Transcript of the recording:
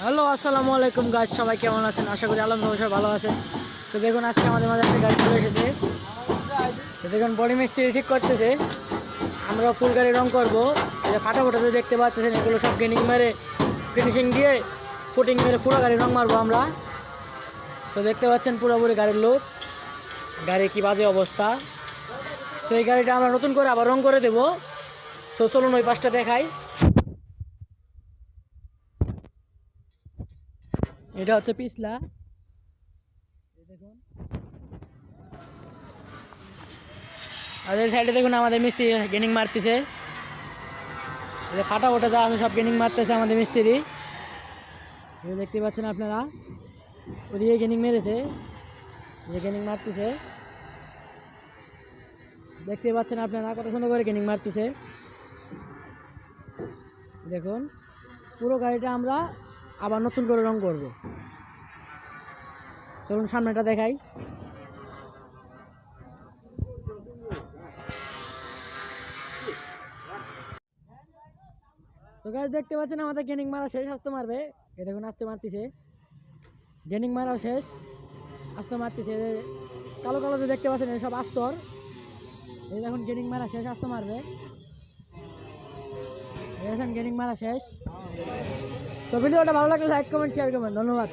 Hello, আসসালামু আলাইকুম guys, সবাই কেমন আছেন? আশা করি আলহামদুলিল্লাহ সবাই ভালো আছে। তো দেখুন, আজকে আমাদের মাঝে একটা গাড়ি চলে এসেছে। তো দেখুন, বডি মিস্ত্রি ঠিক করতেছে। আমরা ফুল গাড়ি রং করবো। এই যে ফাটা যে দেখতে পাচ্ছেন, এগুলো সব গেনিং মেরে ফিনিশিং দিয়ে ফুটিং মেরে পুরো গাড়ি রং মারবো আমরা। তো দেখতে পাচ্ছেন পুরোপুরি গাড়ির লুক, গাড়ির কি বাজে অবস্থা। সেই গাড়িটা আমরা নতুন করে আবার রং করে দেবো। সো চলুন ওই পাশটা দেখাই। এটা হচ্ছে পিছলা, দেখুন। আর এই সাইডে দেখুন আমাদের মিস্ত্রি গেনিং মারতেছে। ফাটা ওটা যা আছে সব গেনিং মারতেছে আমাদের মিস্ত্রি। দেখতে পাচ্ছেন আপনারা, ওদিকে গেনিং মেরেছে, যে গেনিং মারতেছে। দেখতে পাচ্ছেন আপনারা কত সুন্দর করে গেনিং মারতেছে। দেখুন, পুরো গাড়িটা আমরা আবার নতুন করে রং করব। চলুন সামনেটা দেখাই। তো গাইস, দেখতে পাচ্ছেন আমাদের গেনিং মারা শেষ, আস্তে মারবে। এই দেখুন আস্তে মারতেছে, গেনিং মারাও শেষ, আস্তে মারতেছে। কালো কালো যে দেখতে পাচ্ছেন সব আস্তর। এই দেখুন গেনিং মারা শেষ, আস্তে মারবে। দেখেন গেনিং মারা শেষ। তো ভিডিওটা ভালো লাগলে লাইক কমেন্ট শেয়ার করবেন। ধন্যবাদ।